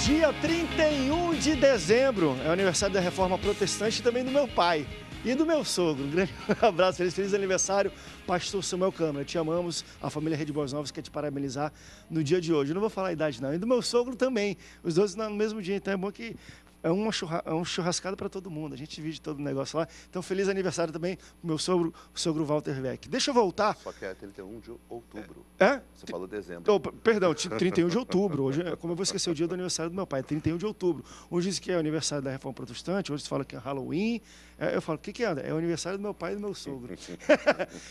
Dia 31 de dezembro é o aniversário da Reforma Protestante e também do meu pai e do meu sogro. Um grande abraço, feliz aniversário, pastor Samuel Câmara. Te amamos, a família Rede Boas Novas quer te parabenizar no dia de hoje. Eu não vou falar a idade não, e do meu sogro também, os dois no mesmo dia, então é bom que é um churrascado para todo mundo, a gente divide todo o negócio lá. Então, feliz aniversário também pro meu sogro, o sogro Walter Weck. Deixa eu voltar. Só que é 31 de outubro. É? Você falou dezembro. Oh, perdão, 31 de outubro. Hoje, como eu vou esquecer o dia do aniversário do meu pai, 31 de outubro. Hoje diz que é o aniversário da Reforma Protestante, hoje se fala que é Halloween. Eu falo, o que é? É o aniversário do meu pai e do meu sogro.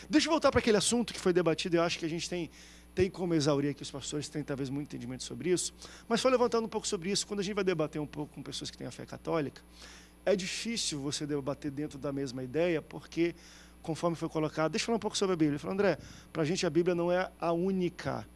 Deixa eu voltar para aquele assunto que foi debatido, eu acho que a gente tem como exaurir aqui, os pastores têm talvez muito entendimento sobre isso, mas só levantando um pouco sobre isso, quando a gente vai debater um pouco com pessoas que têm a fé católica, é difícil você debater dentro da mesma ideia, porque, conforme foi colocado, deixa eu falar um pouco sobre a Bíblia. Ele falou, André, para a gente a Bíblia não é a única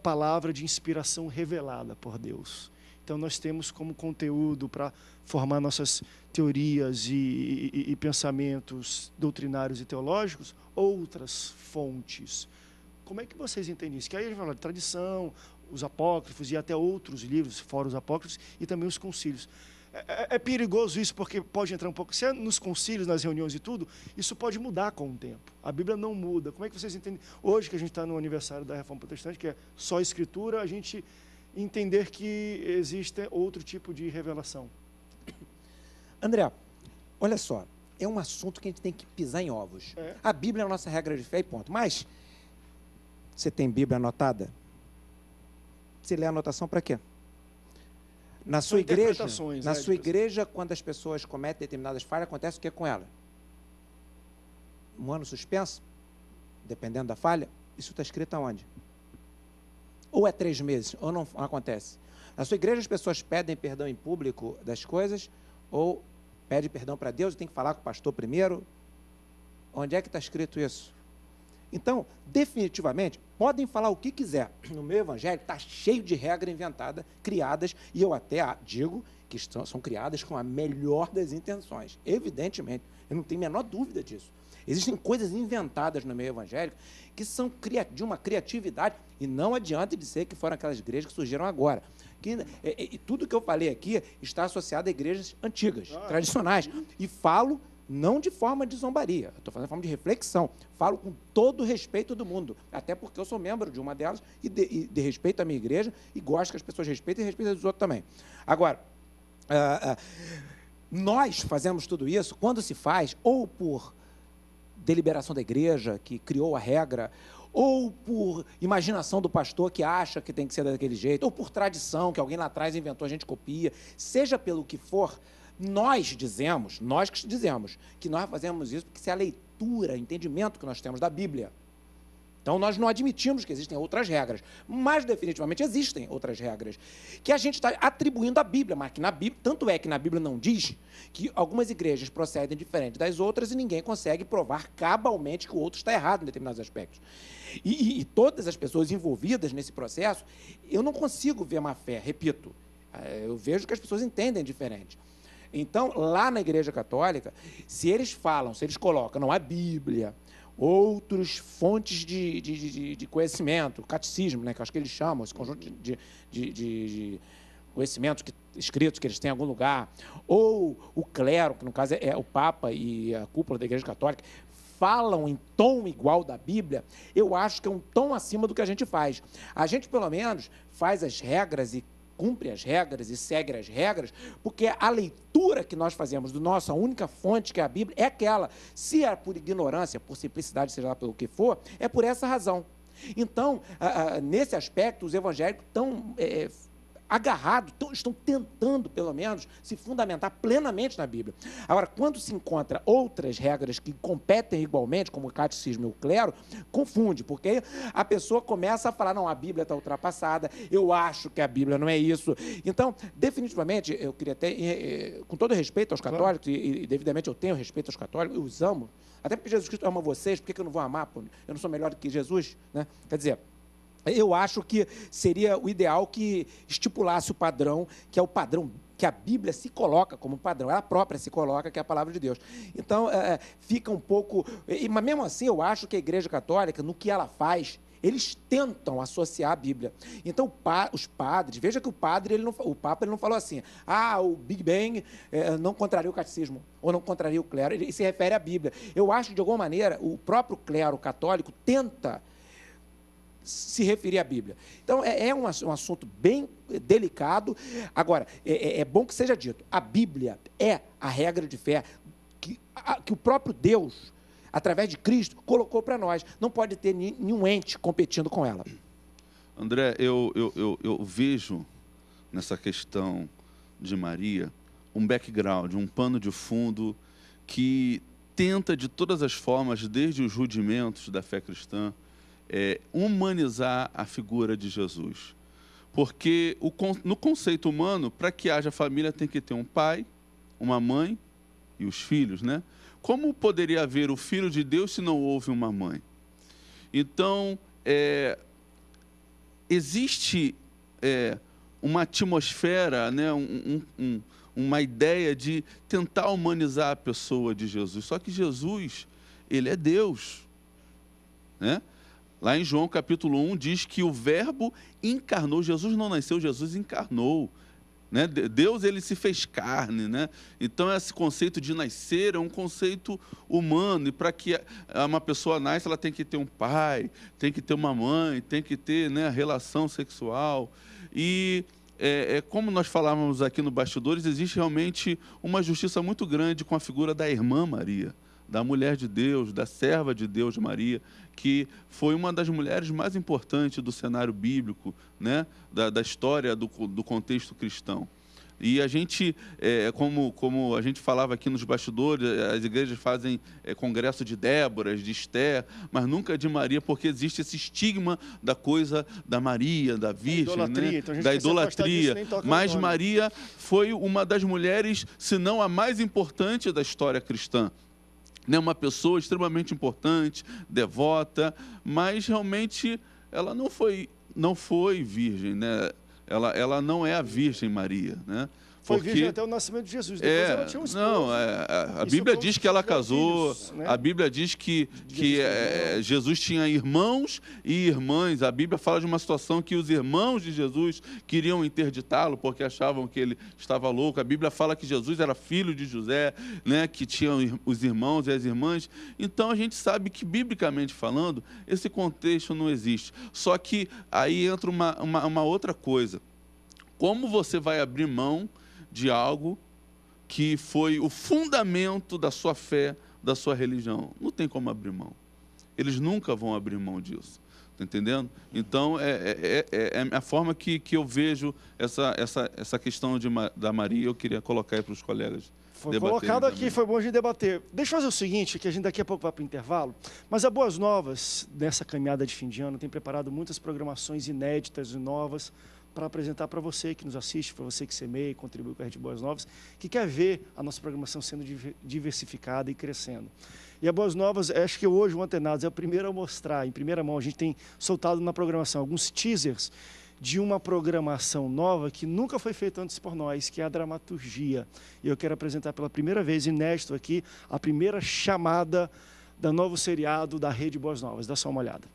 palavra de inspiração revelada por Deus. Então, nós temos como conteúdo para formar nossas teorias e pensamentos doutrinários e teológicos outras fontes. Como é que vocês entendem isso? Que aí a gente fala de tradição, os apócrifos e até outros livros, fora os apócrifos, e também os concílios. É perigoso isso porque pode entrar um pouco... Se é nos concílios, nas reuniões e tudo, isso pode mudar com o tempo. A Bíblia não muda. Como é que vocês entendem? Hoje que a gente está no aniversário da Reforma Protestante, que é só Escritura, a gente entender que existe outro tipo de revelação. André, olha só, é um assunto que a gente tem que pisar em ovos. A Bíblia é a nossa regra de fé e ponto. Mas... Você tem Bíblia anotada? Você lê a anotação para quê? Na sua igreja, quando as pessoas cometem determinadas falhas, acontece o que com ela? Um ano suspenso? Dependendo da falha, isso está escrito aonde? Ou é 3 meses, ou não acontece. Na sua igreja, as pessoas pedem perdão em público das coisas, ou pedem perdão para Deus, e tem que falar com o pastor primeiro. Onde é que está escrito isso? Então, definitivamente, podem falar o que quiser. No meu evangelho está cheio de regras inventadas, criadas, e eu até digo que são criadas com a melhor das intenções. Evidentemente, eu não tenho a menor dúvida disso. Existem coisas inventadas no meio evangélico que são de uma criatividade, e não adianta dizer que foram aquelas igrejas que surgiram agora. E tudo que eu falei aqui está associado a igrejas antigas, tradicionais. E falo não de forma de zombaria, estou fazendo de forma de reflexão. Falo com todo o respeito do mundo, até porque eu sou membro de uma delas e de respeito à minha igreja e gosto que as pessoas respeitem e respeitem os outros também. Agora, nós fazemos tudo isso quando se faz ou por deliberação da igreja, que criou a regra, ou por imaginação do pastor que acha que tem que ser daquele jeito, ou por tradição, que alguém lá atrás inventou, a gente copia, seja pelo que for. Nós que dizemos que nós fazemos isso porque isso é a leitura, entendimento que nós temos da Bíblia. Então, nós não admitimos que existem outras regras, mas definitivamente existem outras regras que a gente está atribuindo à Bíblia, mas que na Bíblia, tanto é que na Bíblia não diz que algumas igrejas procedem diferente das outras e ninguém consegue provar cabalmente que o outro está errado em determinados aspectos. E todas as pessoas envolvidas nesse processo, eu não consigo ver má fé, repito, eu vejo que as pessoas entendem diferente. Então, lá na Igreja Católica, se eles colocam, não a Bíblia, outras fontes de conhecimento, catecismo, né, que eu acho que eles chamam, esse conjunto de conhecimentos escritos que eles têm em algum lugar, ou o clero, que no caso é o Papa e a cúpula da Igreja Católica, falam em tom igual da Bíblia, eu acho que é um tom acima do que a gente faz. A gente, pelo menos, faz as regras e cumpre as regras e segue as regras, porque a leitura que nós fazemos do nossa única fonte, que é a Bíblia, é aquela. Se é por ignorância, por simplicidade, seja lá pelo que for, é por essa razão. Então, nesse aspecto, os evangélicos estão agarrados, estão tentando, pelo menos, se fundamentar plenamente na Bíblia. Agora, quando se encontra outras regras que competem igualmente, como o catecismo e o clero, confunde, porque a pessoa começa a falar, não, a Bíblia está ultrapassada, eu acho que a Bíblia não é isso. Então, definitivamente, eu queria ter, com todo respeito aos católicos, e devidamente eu tenho respeito aos católicos, eu os amo, até porque Jesus Cristo ama vocês, por que eu não vou amar? Pô? Eu não sou melhor do que Jesus, né? Quer dizer, eu acho que seria o ideal que estipulasse o padrão, que é o padrão que a Bíblia se coloca como padrão, ela própria se coloca, que é a palavra de Deus. Então, fica um pouco... Mas mesmo assim, eu acho que a Igreja Católica, no que ela faz, eles tentam associar a Bíblia. Então, os padres... Veja que o Papa ele não falou assim, o Big Bang não contraria o catecismo, ou não contraria o clero. Ele se refere à Bíblia. Eu acho que, de alguma maneira, o próprio clero católico tenta se referir à Bíblia. Então, é um assunto bem delicado. Agora, é bom que seja dito, a Bíblia é a regra de fé que o próprio Deus, através de Cristo, colocou para nós. Não pode ter nenhum ente competindo com ela. André, eu vejo nessa questão de Maria um background, um pano de fundo que tenta, de todas as formas, desde os rudimentos da fé cristã, humanizar a figura de Jesus. Porque no conceito humano, para que haja família, tem que ter um pai, uma mãe e os filhos, né? Como poderia haver o Filho de Deus se não houve uma mãe? Então, existe uma atmosfera, né? Uma ideia de tentar humanizar a pessoa de Jesus. Só que Jesus, ele é Deus, né? Lá em João capítulo 1 diz que o verbo encarnou. Jesus não nasceu, Jesus encarnou. Né? Deus, ele se fez carne, né? Então esse conceito de nascer é um conceito humano, e para que uma pessoa nasça, ela tem que ter um pai, tem que ter uma mãe, tem que ter, né, relação sexual. E como nós falávamos aqui no Bastidores, existe realmente uma justiça muito grande com a figura da irmã Maria, da mulher de Deus, da serva de Deus Maria, que foi uma das mulheres mais importantes do cenário bíblico, né? da história do contexto cristão. E a gente, como a gente falava aqui nos bastidores, as igrejas fazem congresso de Déboras, de Esther, mas nunca de Maria, porque existe esse estigma da coisa da Maria, da Virgem, idolatria, né? então a gente da quer se afastar idolatria. disso, nem toca no Mas nome. Maria foi uma das mulheres, se não a mais importante da história cristã. Uma pessoa extremamente importante, devota, mas realmente ela não foi virgem, né? Ela não é a Virgem Maria, né? Foi virgem até o nascimento de Jesus. Depois ela tinha um esposo. Não, a Bíblia diz que ela casou, filhos, né? a Bíblia diz que Jesus tinha irmãos e irmãs. A Bíblia fala de uma situação que os irmãos de Jesus queriam interditá-lo porque achavam que ele estava louco. A Bíblia fala que Jesus era filho de José, né, que tinha os irmãos e as irmãs. Então a gente sabe que, biblicamente falando, esse contexto não existe. Só que aí entra uma outra coisa. Como você vai abrir mão de algo que foi o fundamento da sua fé, da sua religião? Não tem como abrir mão. Eles nunca vão abrir mão disso. Está entendendo? Então, é a forma que eu vejo essa questão da Maria. Eu queria colocar aí para os colegas. Foi colocado aqui, também. Foi bom a gente debater. Deixa eu fazer o seguinte, que a gente daqui a pouco vai para o intervalo, mas a Boas Novas, nessa caminhada de fim de ano, tem preparado muitas programações inéditas e novas para apresentar para você que nos assiste, para você que semeia e contribui com a Rede Boas Novas, que quer ver a nossa programação sendo diversificada e crescendo. E a Boas Novas, acho que hoje o Antenados é o primeiro a mostrar, em primeira mão, a gente tem soltado na programação alguns teasers de uma programação nova que nunca foi feita antes por nós, que é a dramaturgia. E eu quero apresentar pela primeira vez, inédito aqui, a primeira chamada do novo seriado da Rede Boas Novas. Dá só uma olhada.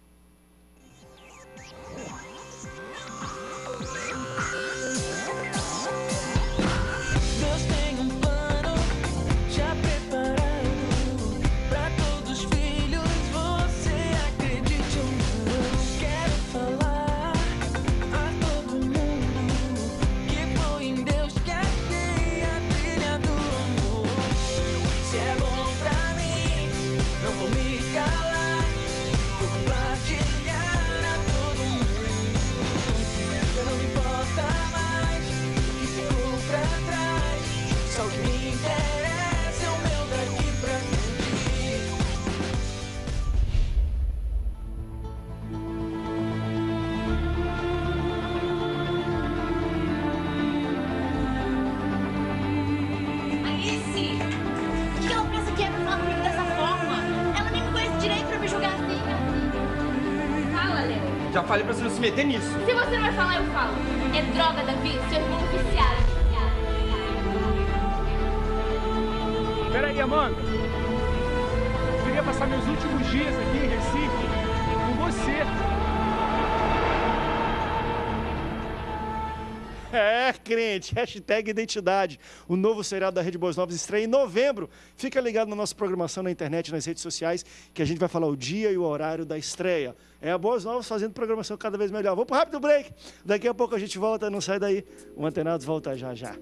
Já falei pra você não se meter nisso. Se você não vai falar, eu falo. É droga, Davi. Seu irmão viciado. Espera aí, Amanda. Eu queria passar meus últimos dias aqui em Recife com você. É, crente, hashtag identidade. O novo seriado da Rede Boas Novas estreia em novembro. Fica ligado na nossa programação na internet, nas redes sociais, que a gente vai falar o dia e o horário da estreia. É a Boas Novas fazendo programação cada vez melhor. Vamos para o rápido break. Daqui a pouco a gente volta, não sai daí. O Antenados volta já já.